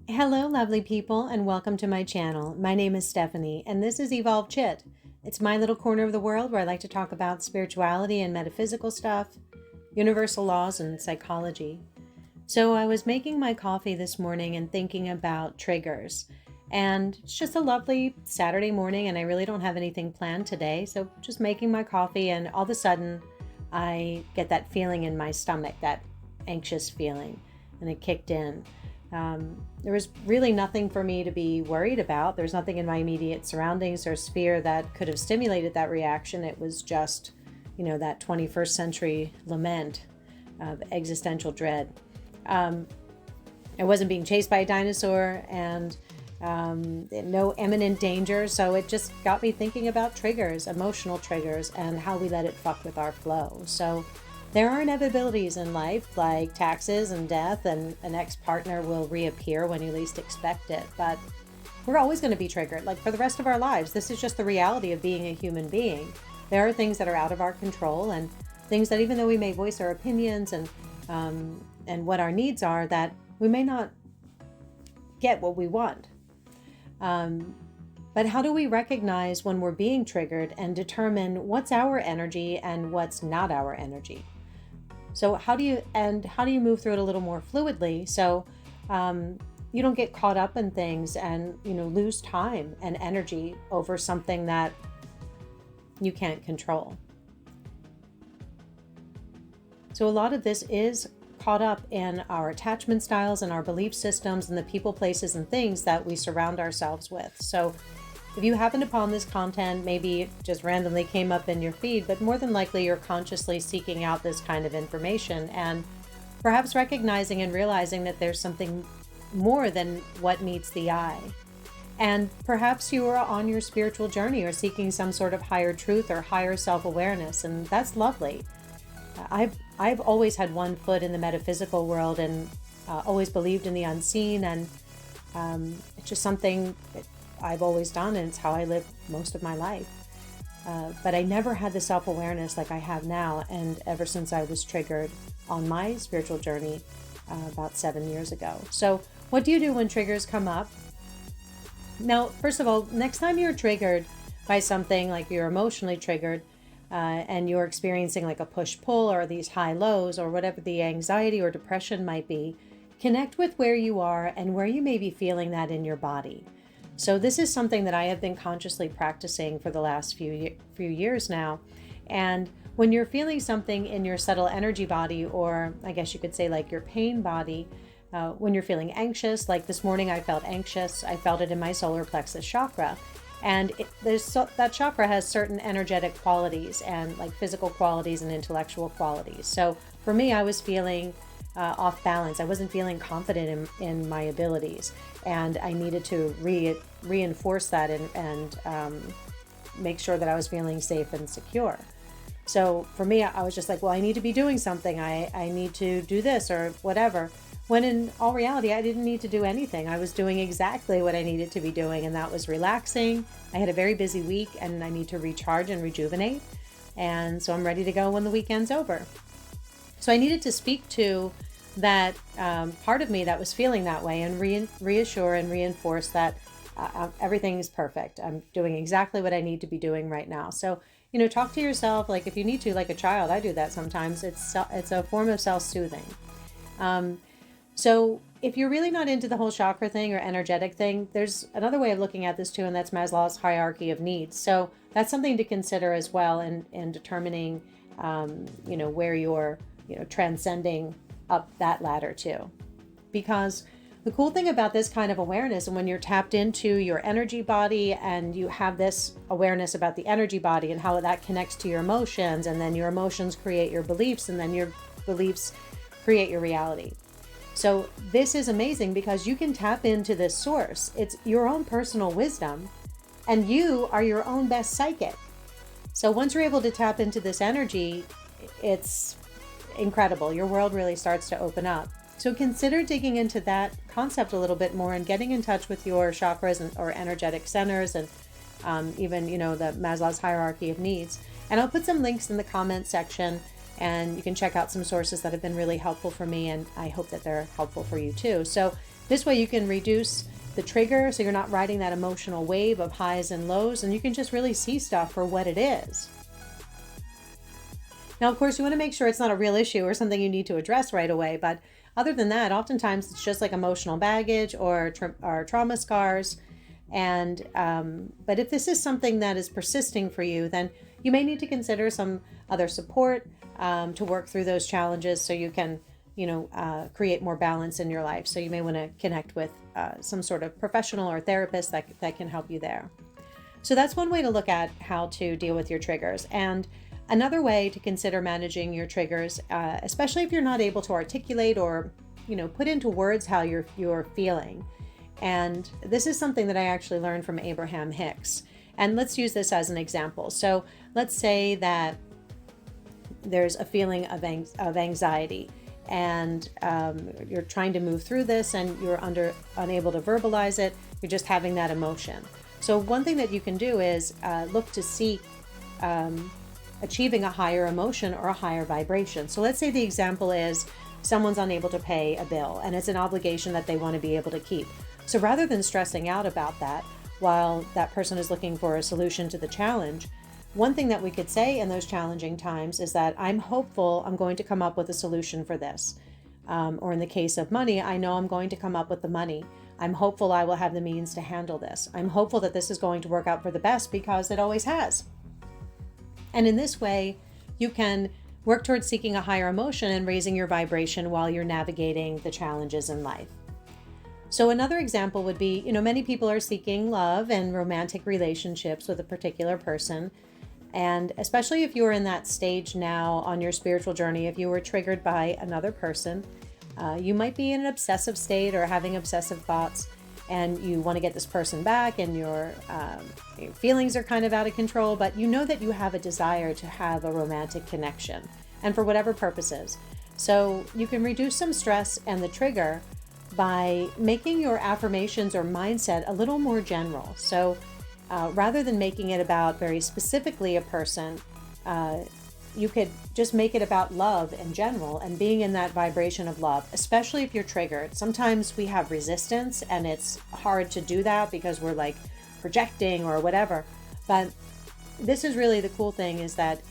Hello, lovely people, and welcome to my channel. My name is Stephanie, and this is Evolve Chit. It's my little corner of the world where I like to talk about spirituality and metaphysical stuff, universal laws, and psychology. So I was making my coffee this morning and thinking about triggers. And it's just a lovely Saturday morning, and I really don't have anything planned today. So just making my coffee, and all of a sudden, I get that feeling in my stomach, that anxious feeling, and it kicked in. There was really nothing for me to be worried about. There's nothing in my immediate surroundings or sphere that could have stimulated that reaction. It was just, that 21st century lament of existential dread. I wasn't being chased by a dinosaur and no imminent danger. So it just got me thinking about triggers, emotional triggers, and how we let it fuck with our flow. So there are inevitabilities in life, like taxes and death, and an ex-partner will reappear when you least expect it. But we're always going to be triggered, like for the rest of our lives. This is just the reality of being a human being. There are things that are out of our control, and things that, even though we may voice our opinions and what our needs are, that we may not get what we want. But how do we recognize when we're being triggered and determine what's our energy and what's not our energy? So how do you move through it a little more fluidly so you don't get caught up in things and lose time and energy over something that you can't control? So a lot of this is caught up in our attachment styles and our belief systems and the people, places, and things that we surround ourselves with. So if you happened upon this content, maybe it just randomly came up in your feed, but more than likely you're consciously seeking out this kind of information and perhaps recognizing and realizing that there's something more than what meets the eye. And perhaps you are on your spiritual journey or seeking some sort of higher truth or higher self-awareness, and that's lovely. I've always had one foot in the metaphysical world and always believed in the unseen, and it's just something I've always done, and it's how I live most of my life. But I never had the self-awareness like I have now, and ever since I was triggered on my spiritual journey about 7 years ago. So what do you do when triggers come up? Now, first of all, next time you're triggered by something, like you're emotionally triggered, and you're experiencing like a push-pull or these high lows or whatever the anxiety or depression might be, connect with where you are and where you may be feeling that in your body. So this is something that I have been consciously practicing for the last few years now. And when you're feeling something in your subtle energy body, or I guess you could say like your pain body, when you're feeling anxious, like this morning I felt anxious, I felt it in my solar plexus chakra. And that chakra has certain energetic qualities and like physical qualities and intellectual qualities. So for me, I was feeling off balance. I wasn't feeling confident in my abilities, and I needed to reinforce that and make sure that I was feeling safe and secure. So for me, I was just like, well, I need to be doing something. I need to do this or whatever. When in all reality, I didn't need to do anything. I was doing exactly what I needed to be doing, and that was relaxing. I had a very busy week, and I need to recharge and rejuvenate. And so I'm ready to go when the weekend's over. So I needed to speak to that part of me that was feeling that way and reassure and reinforce that everything is perfect. I'm doing exactly what I need to be doing right now. So, talk to yourself like if you need to, like a child. I do that sometimes. It's a form of self-soothing. So if you're really not into the whole chakra thing or energetic thing, there's another way of looking at this too, and that's Maslow's hierarchy of needs. So that's something to consider as well in determining, where you're, transcending up that ladder too. Because the cool thing about this kind of awareness, and when you're tapped into your energy body and you have this awareness about the energy body and how that connects to your emotions, and then your emotions create your beliefs, and then your beliefs create your reality. So this is amazing because you can tap into this source. It's your own personal wisdom, and you are your own best psychic. So once you're able to tap into this energy, it's incredible. Your world really starts to open up. So consider digging into that concept a little bit more and getting in touch with your chakras or energetic centers, and even, the Maslow's hierarchy of needs. And I'll put some links in the comment section, and you can check out some sources that have been really helpful for me, and I hope that they're helpful for you too. So This way you can reduce the trigger so you're not riding that emotional wave of highs and lows, and you can just really see stuff for what it is. Now, of course, you want to make sure it's not a real issue or something you need to address right away, but other than that, oftentimes it's just like emotional baggage or trauma scars. And but if this is something that is persisting for you, then you may need to consider some other support to work through those challenges so you can, create more balance in your life. So you may want to connect with some sort of professional or therapist that can help you there. So that's one way to look at how to deal with your triggers. And another way to consider managing your triggers, especially if you're not able to articulate or, put into words how you're feeling. And this is something that I actually learned from Abraham Hicks. And let's use this as an example. So let's say that there's a feeling of anxiety, and you're trying to move through this and you're unable to verbalize it. You're just having that emotion. So one thing that you can do is look to seek achieving a higher emotion or a higher vibration. So let's say the example is someone's unable to pay a bill and it's an obligation that they want to be able to keep. So rather than stressing out about that while that person is looking for a solution to the challenge, one thing that we could say in those challenging times is that I'm hopeful I'm going to come up with a solution for this. Or in the case of money, I know I'm going to come up with the money. I'm hopeful I will have the means to handle this. I'm hopeful that this is going to work out for the best because it always has. And in this way, you can work towards seeking a higher emotion and raising your vibration while you're navigating the challenges in life. So another example would be, many people are seeking love and romantic relationships with a particular person. And especially if you're in that stage now on your spiritual journey, if you were triggered by another person, you might be in an obsessive state or having obsessive thoughts, and you want to get this person back, and your feelings are kind of out of control, but you know that you have a desire to have a romantic connection, and for whatever purposes. So you can reduce some stress and the trigger by making your affirmations or mindset a little more general. So rather than making it about very specifically a person, you could just make it about love in general and being in that vibration of love, especially if you're triggered. Sometimes we have resistance and it's hard to do that because we're like projecting or whatever. But this is really the cool thing, is that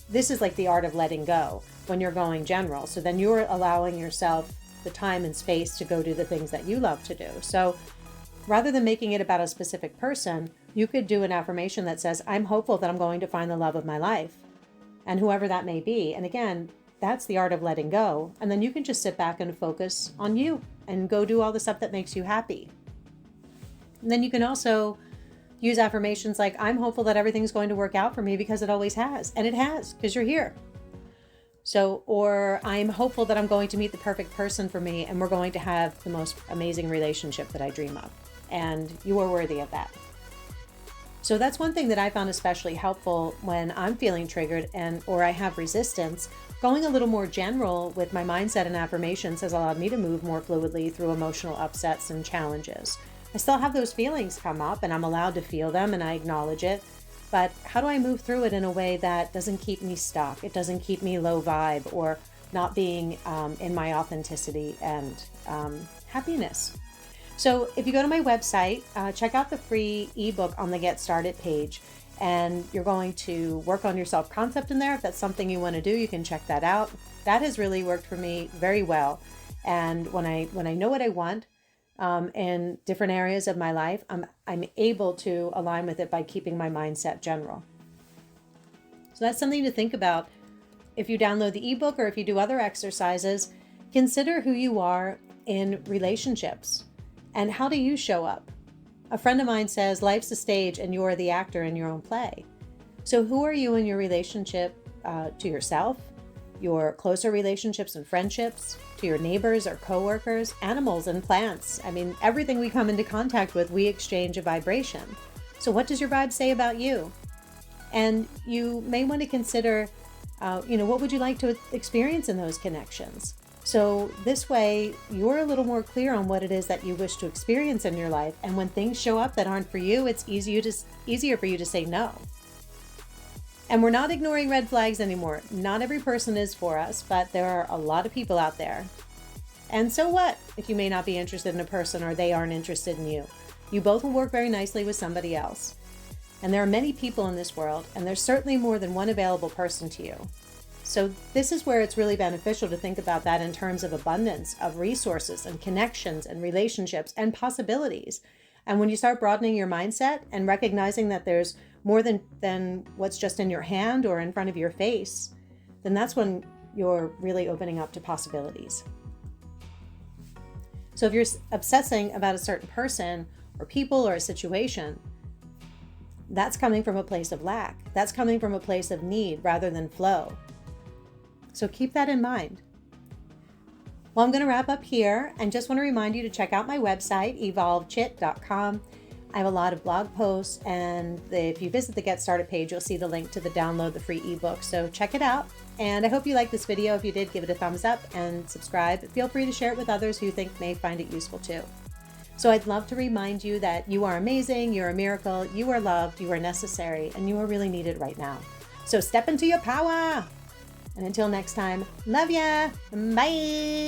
this is like the art of letting go when you're going general. So then you're allowing yourself the time and space to go do the things that you love to do. So rather than making it about a specific person, you could do an affirmation that says, I'm hopeful that I'm going to find the love of my life, and whoever that may be. And again, that's the art of letting go. And then you can just sit back and focus on you and go do all the stuff that makes you happy. And then you can also use affirmations like, I'm hopeful that everything's going to work out for me because it always has. And it has, because you're here. So, or I'm hopeful that I'm going to meet the perfect person for me and we're going to have the most amazing relationship that I dream of. And you are worthy of that. So that's one thing that I found especially helpful when I'm feeling triggered or I have resistance. Going a little more general with my mindset and affirmations has allowed me to move more fluidly through emotional upsets and challenges. I still have those feelings come up and I'm allowed to feel them and I acknowledge it. But how do I move through it in a way that doesn't keep me stuck? It doesn't keep me low vibe or not being in my authenticity and happiness. So if you go to my website, check out the free ebook on the Get Started page, and you're going to work on your self-concept in there. If that's something you want to do, you can check that out. That has really worked for me very well. And when I know what I want in different areas of my life, I'm able to align with it by keeping my mindset general. So that's something to think about. If you download the ebook or if you do other exercises, consider who you are in relationships. And how do you show up? A friend of mine says, life's a stage and you're the actor in your own play. So who are you in your relationship to yourself, your closer relationships and friendships, to your neighbors or coworkers, animals and plants? I mean, everything we come into contact with, we exchange a vibration. So what does your vibe say about you? And you may want to consider, what would you like to experience in those connections? So this way, you're a little more clear on what it is that you wish to experience in your life. And when things show up that aren't for you, it's easier for you to say no. And we're not ignoring red flags anymore. Not every person is for us, but there are a lot of people out there And so what if you may not be interested in a person or they aren't interested in you? You both will work very nicely with somebody else. And there are many people in this world, and there's certainly more than one available person to you. So this is where it's really beneficial to think about that in terms of abundance of resources and connections and relationships and possibilities. And when you start broadening your mindset and recognizing that there's more than what's just in your hand or in front of your face, then that's when you're really opening up to possibilities. So if you're obsessing about a certain person or people or a situation, that's coming from a place of lack. That's coming from a place of need rather than flow. So keep that in mind. Well, I'm going to wrap up here and just want to remind you to check out my website, evolvechit.com. I have a lot of blog posts, and if you visit the Get Started page, you'll see the link to download the free ebook. So check it out. And I hope you liked this video. If you did, give it a thumbs up and subscribe. Feel free to share it with others who you think may find it useful too. So I'd love to remind you that you are amazing, you're a miracle, you are loved, you are necessary, and you are really needed right now. So step into your power. And until next time, love ya. Bye.